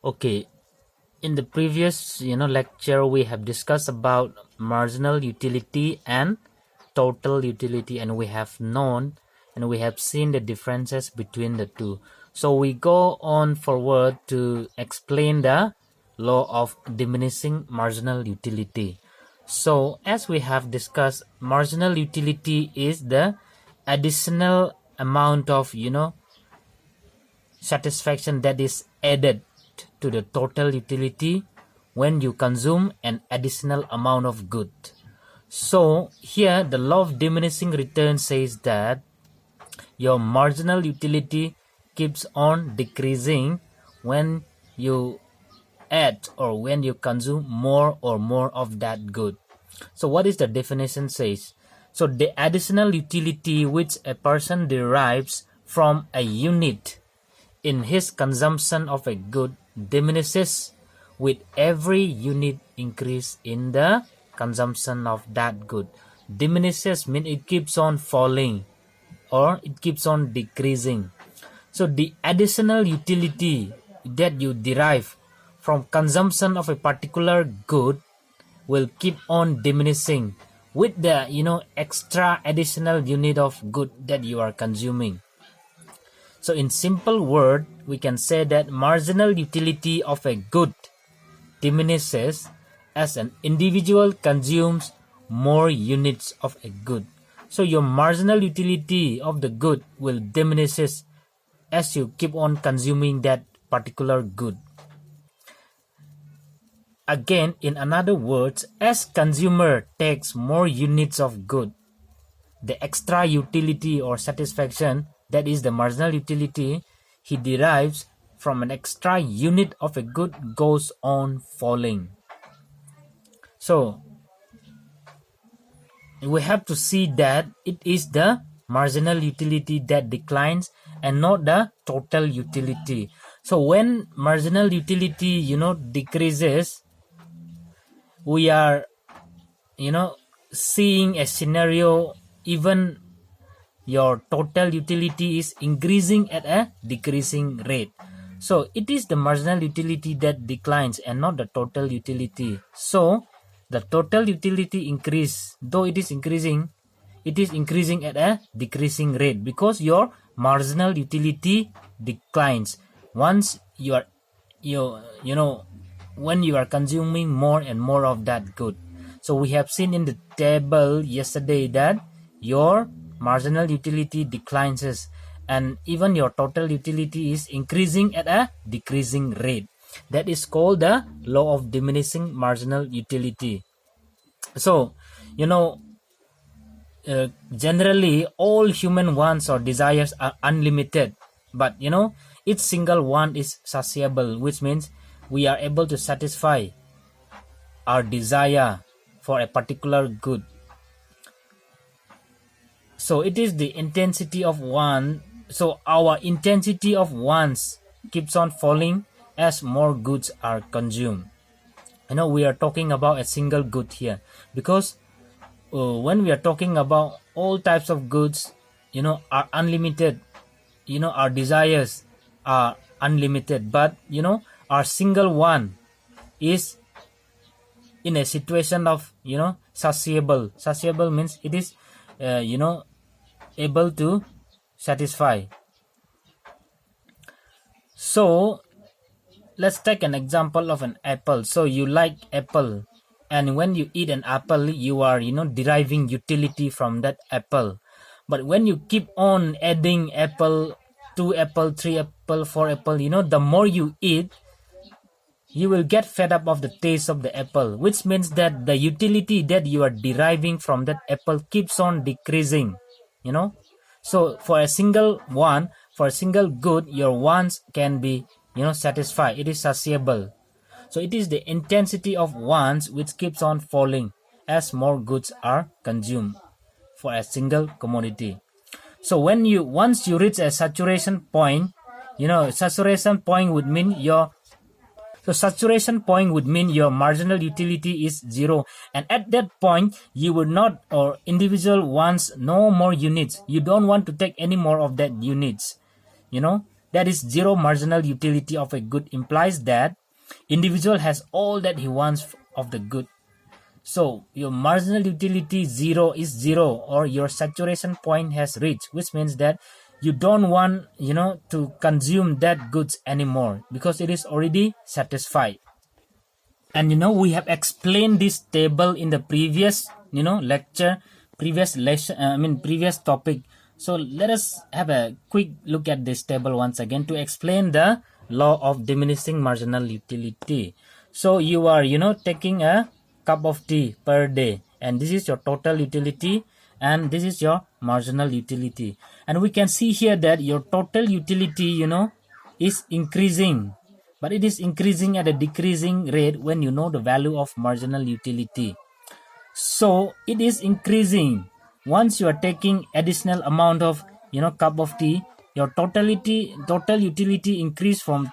Okay, in the previous lecture we have discussed about marginal utility and total utility, and we have known and we have seen the differences between the two. So we go on forward to explain the law of diminishing marginal utility. So as we have discussed, marginal utility is the additional amount of satisfaction that is added to the total utility when you consume an additional amount of good. So here the law of diminishing return says that your marginal utility keeps on decreasing when you add or when you consume more or more of that good. So what is the definition says? So the additional utility which a person derives from a unit in his consumption of a good diminishes with every unit increase in the consumption of that good. Diminishes means it keeps on falling or it keeps on decreasing. So the additional utility that you derive from consumption of a particular good will keep on diminishing with the extra additional unit of good that you are consuming. So in simple word, we can say that marginal utility of a good diminishes as an individual consumes more units of a good. So your marginal utility of the good will diminishes as you keep on consuming that particular good. Again, in other words, as consumer takes more units of good, the extra utility or satisfaction, that is the marginal utility he derives from an extra unit of a good, goes on falling. So we have to see that it is the marginal utility that declines and not the total utility. So when marginal utility decreases, we are seeing a scenario even your total utility is increasing at a decreasing rate. So it is the marginal utility that declines and not the total utility. So the total utility increase, though it is increasing at a decreasing rate because your marginal utility declines once when you are consuming more and more of that good. So we have seen in the table yesterday that your marginal utility declines and even your total utility is increasing at a decreasing rate. That is called the law of diminishing marginal utility. So generally all human wants or desires are unlimited, but each single want is satiable, which means we are able to satisfy our desire for a particular good. So it is the intensity of want. So our intensity of wants keeps on falling as more goods are consumed. We are talking about a single good here because when we are talking about all types of goods, are unlimited. Our desires are unlimited, but our single one is in a situation of satiable. Satiable means it is able to satisfy. So let's take an example of an apple. So you like apple, and when you eat an apple, you are deriving utility from that apple. But when you keep on adding apple, 2 apple, 3 apple, 4 apple, the more you eat, you will get fed up of the taste of the apple, which means that the utility that you are deriving from that apple keeps on decreasing. So for a single good, your wants can be satisfied. It is satiable. So it is the intensity of wants which keeps on falling as more goods are consumed for a single commodity. So once you reach a saturation point, saturation point would mean your marginal utility is 0, and at that point you would not, or individual wants no more units. You don't want to take any more of that units. That is, zero marginal utility of a good implies that individual has all that he wants of the good. So your marginal utility 0 is 0, or your saturation point has reached, which means that you don't want to consume that goods anymore because it is already satisfied. And we have explained this table in the previous lecture, previous lesson, previous topic. So let us have a quick look at this table once again to explain the law of diminishing marginal utility. So you are taking a cup of tea per day, and this is your total utility, and this is your marginal utility. And we can see here that your total utility is increasing, but it is increasing at a decreasing rate when you know the value of marginal utility. So it is increasing once you are taking additional amount of cup of tea. Your total utility increase from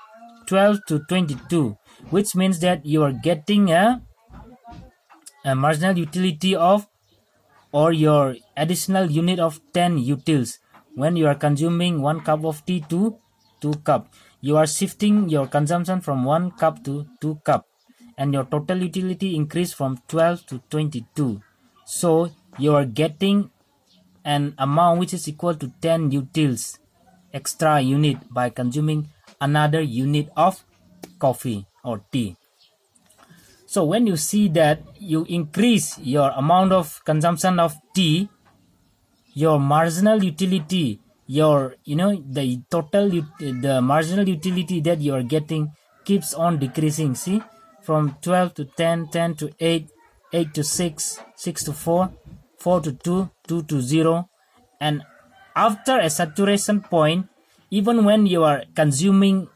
12 to 22, which means that you are getting a marginal utility of, or your additional unit of 10 utils when you are consuming 1 cup of tea to 2 cup. You are shifting your consumption from 1 cup to 2 cup, and your total utility increased from 12 to 22. So you are getting an amount which is equal to 10 utils extra unit by consuming another unit of coffee or tea. So when you see that you increase your amount of consumption of tea, your marginal utility, your the total the marginal utility that you are getting keeps on decreasing. See, from 12 to 10, 10 to 8, 8 to 6, 6 to 4, 4 to 2, 2 to 0. And after a saturation point, even when you are consuming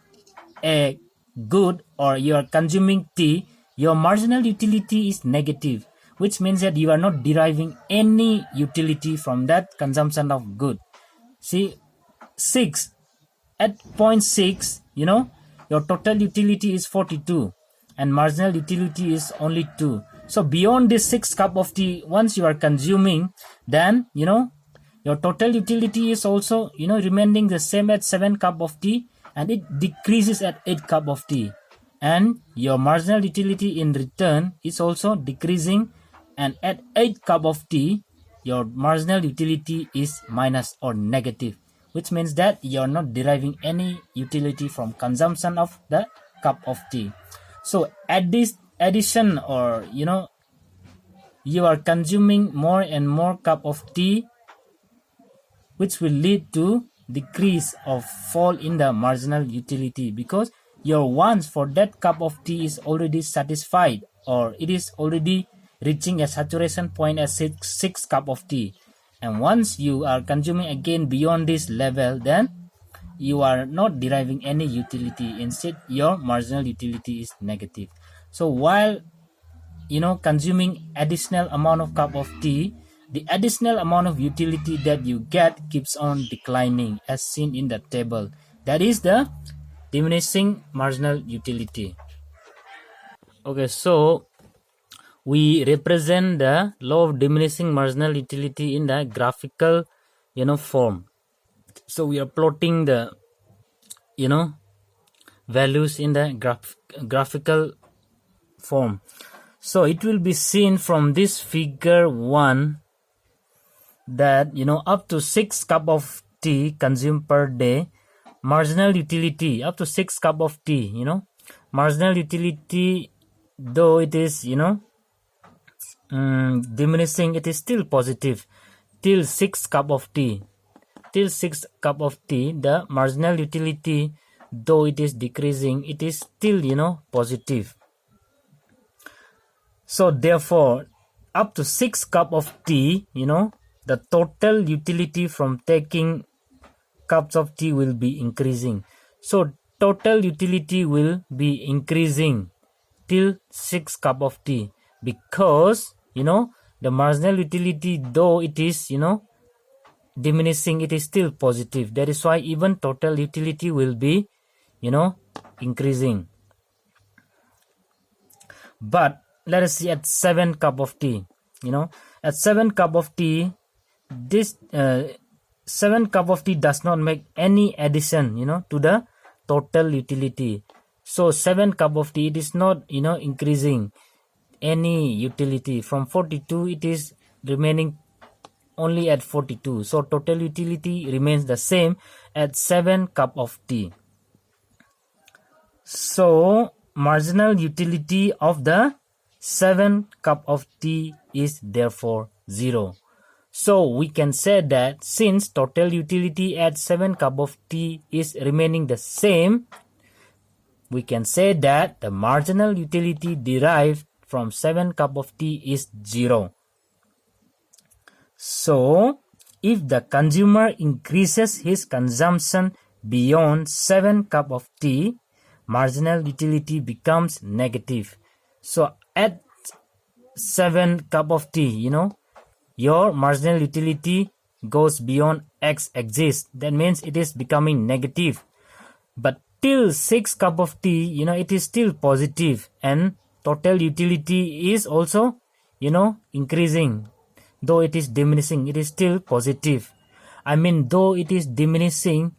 a good or you are consuming tea, your marginal utility is negative, which means that you are not deriving any utility from that consumption of good. See, 6 at 0.6, your total utility is 42 and marginal utility is only 2. So beyond this 6 cup of tea, once you are consuming, then your total utility is also remaining the same at 7 cup of tea, and it decreases at 8 cup of tea, and your marginal utility in return is also decreasing, and at 8 cup of tea your marginal utility is minus or negative, which means that you're not deriving any utility from consumption of the cup of tea. So at this addition, or you are consuming more and more cup of tea, which will lead to decrease of fall in the marginal utility, because your wants for that cup of tea is already satisfied, or it is already reaching a saturation point at 6 cup of tea. And once you are consuming again beyond this level, then you are not deriving any utility. Instead, your marginal utility is negative. So while consuming additional amount of cup of tea, the additional amount of utility that you get keeps on declining, as seen in the table. That is the diminishing marginal utility. Okay, so we represent the law of diminishing marginal utility in the graphical form. So we are plotting the values in the graphical form. So it will be seen from this figure 1 that up to 6 cup of tea consumed per day, marginal utility up to 6 cup of tea, marginal utility, though it is diminishing, it is still positive till 6 cup of tea. Till 6 cup of tea, the marginal utility, though it is decreasing, it is still positive. So therefore, up to 6 cup of tea, the total utility from taking cups of tea will be increasing. So total utility will be increasing till 6 cup of tea, because the marginal utility, though it is diminishing, it is still positive. That is why even total utility will be increasing. But let us see at 7 cup of tea. At 7 cup of tea, this 7 cup of tea does not make any addition, to the total utility. So 7 cup of tea, it is not, increasing any utility. From 42, it is remaining only at 42. So total utility remains the same at 7 cup of tea. So marginal utility of the 7 cup of tea is therefore 0. So we can say that since total utility at 7 cup of tea is remaining the same, we can say that the marginal utility derived from 7 cup of tea is 0. So if the consumer increases his consumption beyond 7 cup of tea, marginal utility becomes negative. So at 7 cup of tea, your marginal utility goes beyond x axis. That means it is becoming negative. But till 6 cup of tea, it is still positive, and total utility is also, increasing. Though it is diminishing, it is still positive. I mean, though it is diminishing,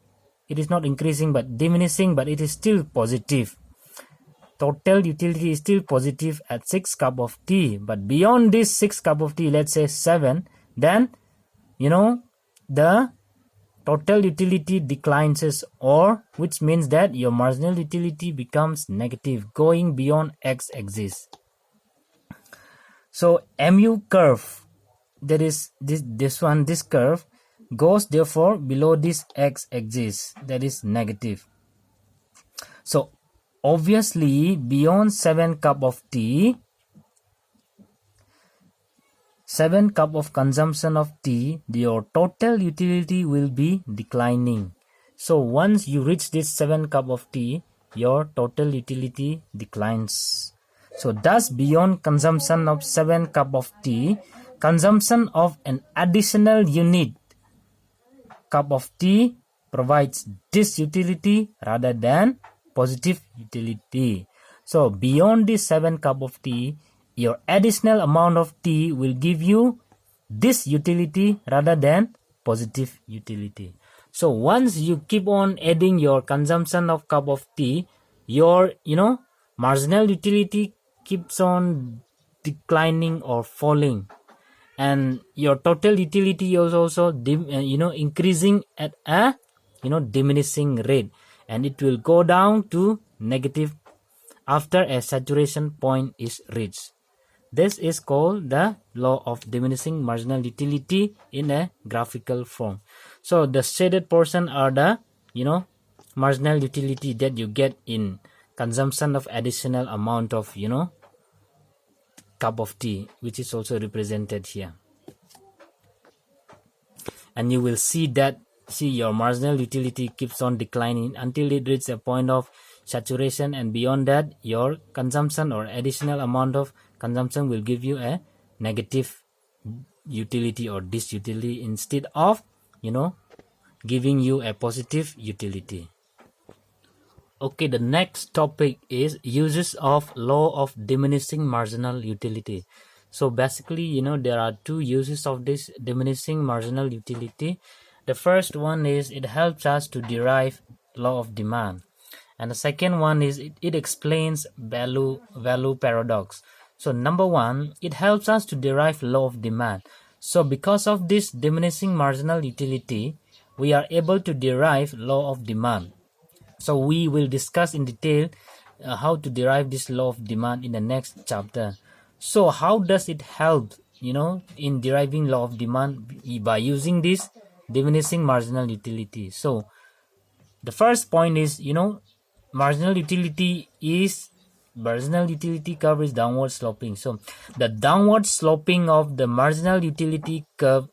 it is not increasing but diminishing, but it is still positive. Total utility is still positive at 6 cup of tea. But beyond this 6 cup of tea, let's say 7, then, the total utility declines, or which means that your marginal utility becomes negative, going beyond x-axis. So MU curve, that is this curve goes therefore below this x-axis, that is negative. So obviously beyond 7 cup of tea, 7 cup of consumption of tea, your total utility will be declining. So once you reach this 7 cup of tea, your total utility declines. So thus beyond consumption of 7 cup of tea, consumption of an additional unit cup of tea provides this utility rather than positive utility. So beyond this 7 cup of tea, your additional amount of tea will give you this utility rather than positive utility. So once you keep on adding your consumption of cup of tea, your marginal utility keeps on declining or falling, and your total utility is also increasing at a diminishing rate, and it will go down to negative after a saturation point is reached. This is called the law of diminishing marginal utility in a graphical form. So the shaded portion are the marginal utility that you get in consumption of additional amount of cup of tea, which is also represented here. And you will see that your marginal utility keeps on declining until it reaches a point of saturation, and beyond that your consumption or additional amount of consumption will give you a negative utility or disutility instead of giving you a positive utility. Okay, the next topic is uses of law of diminishing marginal utility. So basically, there are two uses of this diminishing marginal utility. The first one is it helps us to derive law of demand, and the second one is it explains value paradox. So number one, it helps us to derive law of demand. So because of this diminishing marginal utility, we are able to derive law of demand. So we will discuss in detail how to derive this law of demand in the next chapter. So how does it help in deriving law of demand by using this diminishing marginal utility? So the first point is marginal utility curve is downward sloping. So the downward sloping of the marginal utility curve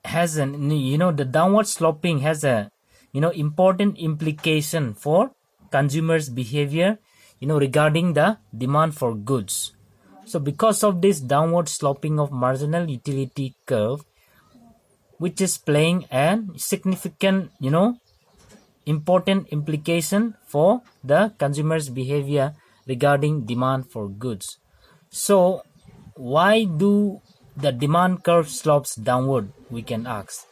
has an the downward sloping has a important implication for consumers' behavior regarding the demand for goods. So because of this downward sloping of marginal utility curve, which is playing a significant important implication for the consumer's behavior regarding demand for goods. So why do the demand curve slopes downward, we can ask?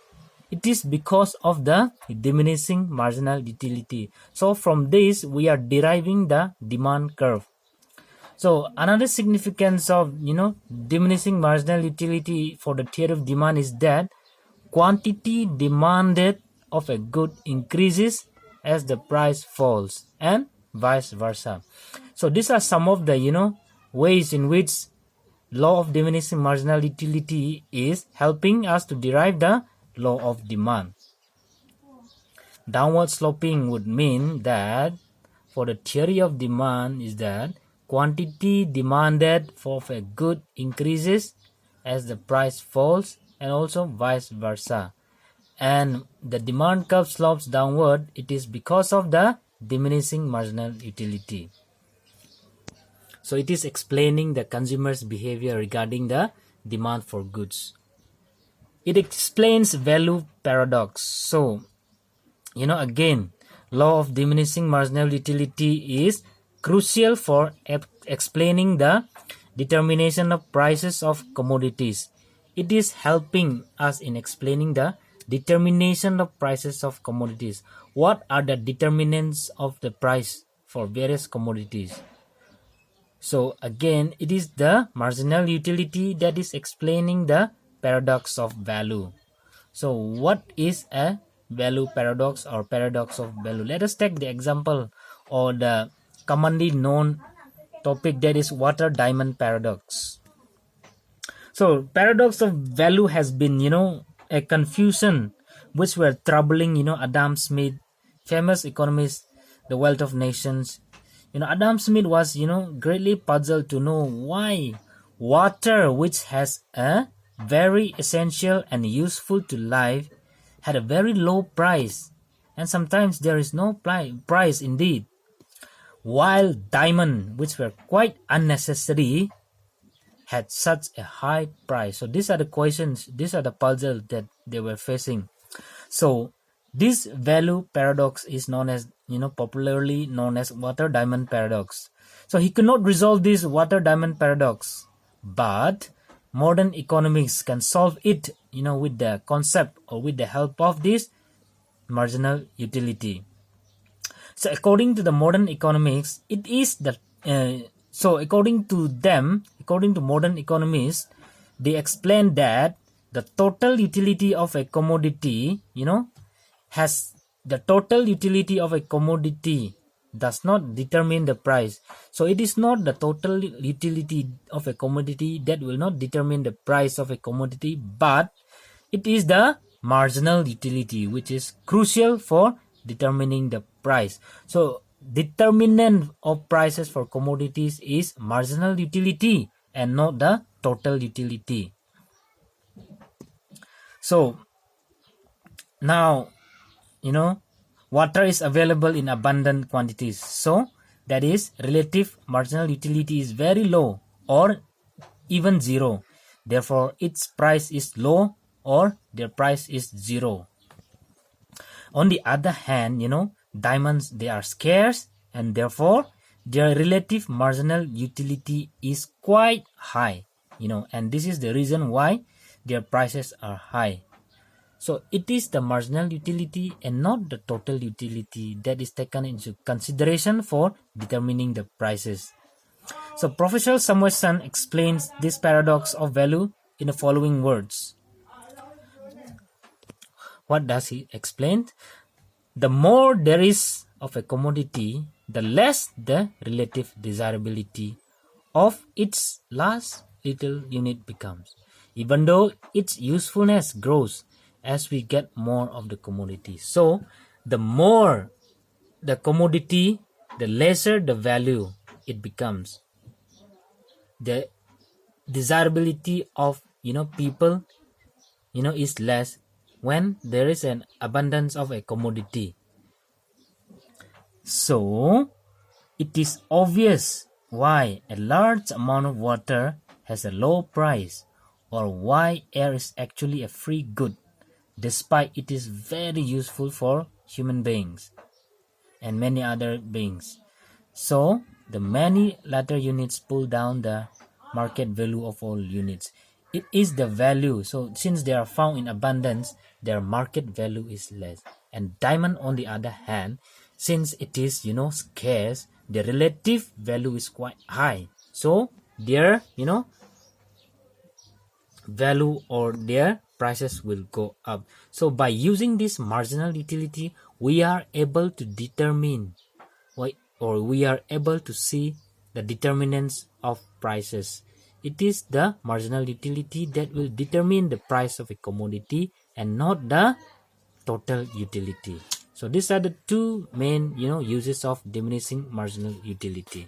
It is because of the diminishing marginal utility. So from this, we are deriving the demand curve. So another significance of diminishing marginal utility for the theory of demand is that quantity demanded of a good increases as the price falls, and vice versa. So these are some of the ways in which law of diminishing marginal utility is helping us to derive the law of demand. Downward sloping would mean that for the theory of demand is that quantity demanded for a good increases as the price falls, and also vice versa. And the demand curve slopes downward, it is because of the diminishing marginal utility. So it is explaining the consumer's behavior regarding the demand for goods. It explains value paradox. So again, law of diminishing marginal utility is crucial for explaining the determination of prices of commodities. It is helping us in explaining the determination of prices of commodities. What are the determinants of the price for various commodities? So again, it is the marginal utility that is explaining the paradox of value. So what is a value paradox or paradox of value? Let us take the example or the commonly known topic, that is water diamond paradox. So paradox of value has been a confusion which were troubling Adam Smith, famous economist, the wealth of nations. Adam Smith was greatly puzzled to know why water, which has a very essential and useful to life, had a very low price, and sometimes there is no price indeed, while diamond, which were quite unnecessary, had such a high price. So these are the questions, these are the puzzles that they were facing. So this value paradox is known as popularly known as water diamond paradox. So he could not resolve this water diamond paradox, but modern economics can solve it with the concept or with the help of this marginal utility. So according to the modern economics, it is the so according to modern economists, they explain that the total utility of a commodity, has the total utility of a commodity does not determine the price. So it is not the total utility of a commodity that will not determine the price of a commodity, but it is the marginal utility which is crucial for determining the price. So determinant of prices for commodities is marginal utility and not the total utility. So now water is available in abundant quantities, so that is relative marginal utility is very low or even zero, therefore its price is low or their price is zero. On the other hand, diamonds, they are scarce and therefore their relative marginal utility is quite high, and this is the reason why their prices are high. So it is the marginal utility and not the total utility that is taken into consideration for determining the prices. So Professor Samuelson explains this paradox of value in the following words. What does he explain? The more there is of a commodity, the less the relative desirability of its last little unit becomes, even though its usefulness grows as we get more of the commodity. So the more the commodity, the lesser the value it becomes. The desirability of people is less when there is an abundance of a commodity. So it is obvious why a large amount of water has a low price, or why air is actually a free good, despite it is very useful for human beings and many other beings. So the many latter units pull down the market value of all units. it is the value. So since they are found in abundance, their market value is less. And diamond, on the other hand, since it is scarce, the relative value is quite high. So their value or their prices will go up. So by using this marginal utility, we are able to determine or we are able to see the determinants of prices. It is the marginal utility that will determine the price of a commodity and not the total utility. So these are the two main uses of diminishing marginal utility.